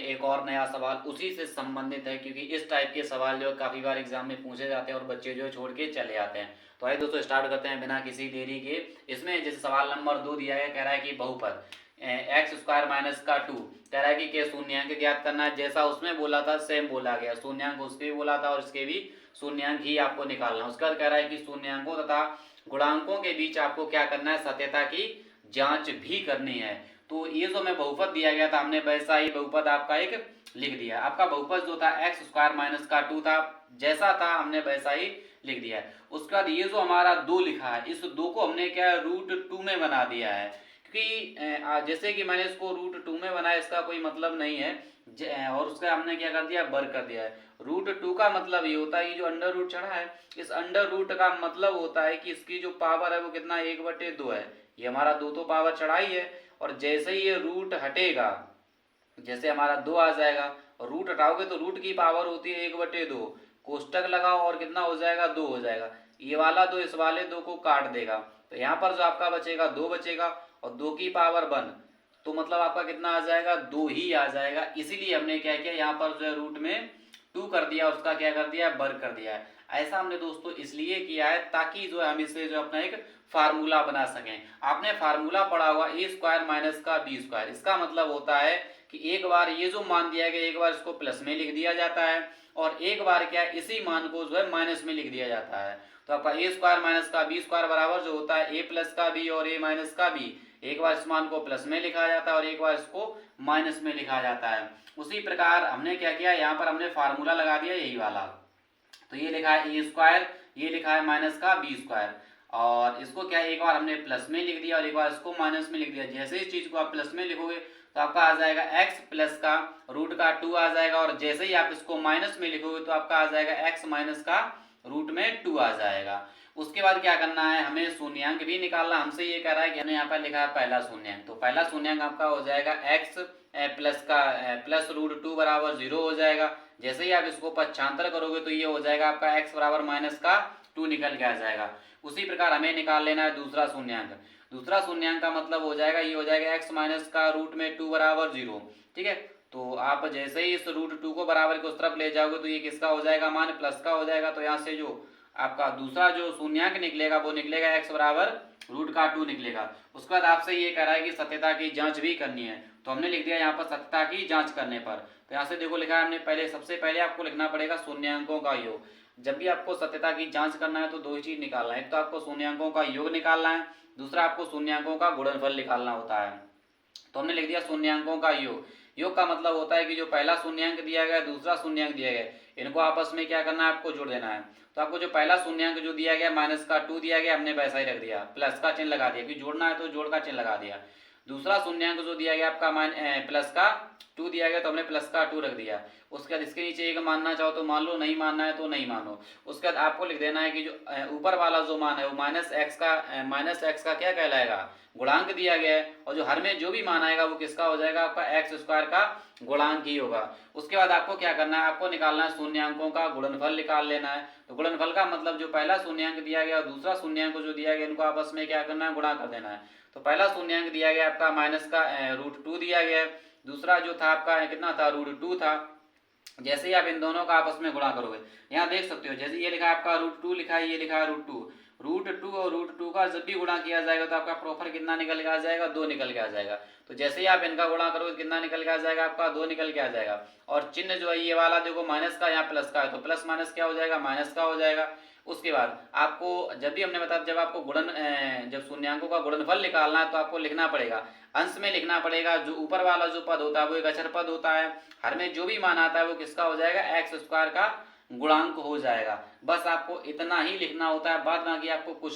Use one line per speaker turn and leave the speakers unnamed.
एक और नया सवाल उसी से संबंधित है, क्योंकि इस टाइप के सवाल जो काफ़ी बार एग्जाम में पूछे जाते हैं और बच्चे जो है छोड़ के चले जाते हैं। तो आइए दोस्तों स्टार्ट करते हैं बिना किसी देरी के। इसमें जैसे सवाल नंबर 2 दिया है, कह रहा है कि बहुपद एक्स स्क्वायर माइनस का 2, कह रहा है कि के शून्यंक ज्ञात करना है। जैसा उसमें बोला था सेम बोला गया, शून्यंक उसके भी बोला था और इसके भी शून्यंक ही आपको निकालना। उसके बाद कह रहा है कि शून्यंकों तथा गुणांकों के बीच आपको क्या करना है, सत्यता की जांच भी करनी है। तो ये जो हमें बहुपद दिया गया था, हमने वैसा ही बहुपद आपका एक लिख दिया। आपका बहुपद जो था एक्स स्क्वायर माइनस का 2 था, जैसा था हमने वैसा ही लिख दिया है। उसके बाद ये जो हमारा 2 लिखा है, इस 2 को हमने क्या √2 में बना दिया है, क्योंकि जैसे कि मैंने इसको √2 में बनाया, इसका कोई मतलब नहीं है, और उसका हमने क्या कर दिया, वर्ग कर दिया है। √2 का मतलब ये होता है कि जो अंडर रूट चढ़ा है, इस अंडर रूट का मतलब होता है कि इसकी जो पावर है वो कितना 1/2 है। ये हमारा 2 तो पावर चढ़ाई है, और जैसे ही ये रूट हटेगा, जैसे हमारा 2 आ जाएगा, और रूट हटाओगे तो रूट की पावर होती है 1/2, कोष्टक लगाओ और कितना हो जाएगा, 2 हो जाएगा। ये वाला 2 इस वाले 2 को काट देगा, तो यहाँ पर जो आपका बचेगा 2 बचेगा, और 2 की पावर 1, तो मतलब आपका कितना आ जाएगा, 2 ही आ जाएगा। इसीलिए हमने क्या किया, यहाँ पर जो है रूट में 2 कर दिया, और उसका क्या कर दिया, वर्ग कर दिया है। ऐसा हमने दोस्तों इसलिए किया है ताकि जो है हम इससे जो अपना एक फार्मूला बना सकें। आपने फार्मूला पढ़ा हुआ ए स्क्वायर माइनस का बी स्क्वायर, इसका मतलब होता है कि एक बार ये जो मान दिया गया, एक बार इसको प्लस में लिख दिया जाता है, और एक बार क्या इसी मान को जो है माइनस में लिख दिया जाता है। तो आपका ए स्क्वायर माइनस का बी स्क्वायर बराबर जो होता है ए प्लस का बी और ए माइनस का बी। एक बार इस मान को प्लस में लिखा जाता है और एक बार इसको माइनस में लिखा जाता है। उसी प्रकार हमने क्या किया, यहाँ पर हमने फार्मूला लगा दिया यही वाला। तो ये लिखा है ए स्क्वायर, ये लिखा है माइनस का बी स्क्वायर, और इसको क्या एक बार हमने प्लस में लिख दिया और एक बार इसको माइनस में लिख दिया। जैसे इस चीज को आप प्लस में लिखोगे तो आपका आ जाएगा x प्लस का रूट का 2 आ जाएगा, और जैसे ही आप इसको माइनस में लिखोगे तो आपका आ जाएगा x माइनस का रूट में 2 आ जाएगा। उसके बाद क्या करना है, हमें शून्यंक भी निकालना। हमसे ये कह रहा है कि हमने यहाँ पर लिखा है पहला शून्यंक, तो पहला शून्यंक आपका हो जाएगा x प्लस का प्लस √2 बराबर 0 हो जाएगा। जैसे ही आप इसको पक्षांतर करोगे तो ये हो जाएगा आपका x बराबर माइनस का 2 निकल के आ जाएगा। उसी प्रकार हमें निकाल लेना है दूसरा शून्यंक। दूसरा शून्यंक का मतलब हो जाएगा, ये हो जाएगा x माइनस का रूट में 2 बराबर 0। ठीक है, तो आप जैसे ही इस √2 को बराबर के उस तरफ ले जाओगे तो ये किसका हो जाएगा, मान प्लस का हो जाएगा। तो यहाँ से जो आपका दूसरा जो शून्यंक निकलेगा वो निकलेगा x बराबर रूट का 2 निकलेगा। उसके बाद आपसे ये कह रहा है कि सत्यता की जांच भी करनी है, तो हमने लिख दिया यहाँ पर सत्यता की जांच करने पर। तो यहाँ से देखो लिखा है हमने, पहले सबसे पहले आपको लिखना पड़ेगा शून्यंकों का योग। जब भी आपको सत्यता की जांच करना है तो दो ही चीज निकालना है, एक तो आपको शून्यंकों का योग निकालना है, दूसरा आपको शून्यंकों का गुणनफल निकालना होता है। तो हमने लिख दिया शून्यंकों का योग। योग का मतलब होता है कि जो पहला शून्यंक दिया गया, दूसरा शून्यंक दिया गया, इनको आपस में क्या करना है, आपको जोड़ देना है। तो आपको जो पहला शून्यंक जो दिया गया माइनस का 2 दिया गया, हमने वैसा ही रख दिया, प्लस का चिन्ह लगा दिया, क्योंकि जोड़ना है तो जोड़ का चिन्ह लगा दिया। दूसरा शून्यंक जो दिया गया आपका प्लस का 2 दिया गया, तो हमने प्लस का 2 रख दिया। उसके बाद इसके नीचे एक मानना चाहो तो मान लो, नहीं मानना है तो नहीं मानो। उसके बाद आपको लिख देना है कि जो ऊपर वाला जो मान है वो माइनस एक्स का क्या कहलाएगा, गुणांक दिया गया है, और जो हर में जो भी मान आएगा वो किसका हो जाएगा, आपका एक्स स्क्वायर का गुणांक ही होगा। उसके बाद आपको क्या करना है, आपको निकालना है शून्यंकों का गुणनफल निकाल लेना है। तो गुणनफल का मतलब जो पहला शून्यंक दिया गया और दूसरा शून्यंक जो दिया गया, इनको आपस में क्या करना है, गुणा कर देना है। तो पहला शून्यंक दिया गया आपका माइनस का √2 दिया गया है, दूसरा जो था आपका कितना था, √2 था। जैसे ही आप इन दोनों का आपस में गुणा करोगे, यहाँ देख सकते हो जैसे ये लिखा है आपका √2 लिखा है, ये लिखा है √2 और √2 का जब भी गुणा किया जाएगा तो आपका प्रॉफिट कितना निकल के आ जाएगा, 2 निकल के आ जाएगा। तो जैसे ही आप इनका गुणा करोगे कितना निकल के आ जाएगा, आपका 2 निकल के आ जाएगा। और चिन्ह जो है ये वाला देखो माइनस का, यहाँ प्लस का है, तो प्लस माइनस क्या हो जाएगा, माइनस का हो जाएगा। उसके बाद आपको जब भी हमने बताया, जब आपको जब शून्यंकों का गुणनफल निकालना है तो आपको लिखना पड़ेगा, अंश में लिखना पड़ेगा। जो ऊपर वाला जो पद होता है वो एक अचर पद होता है, हर में जो भी मान आता है वो किसका हो जाएगा, एक्स स्क्वायर का गुणांक हो जाएगा। बस आपको इतना ही लिखना होता है, बाद बाकी आपको कुछ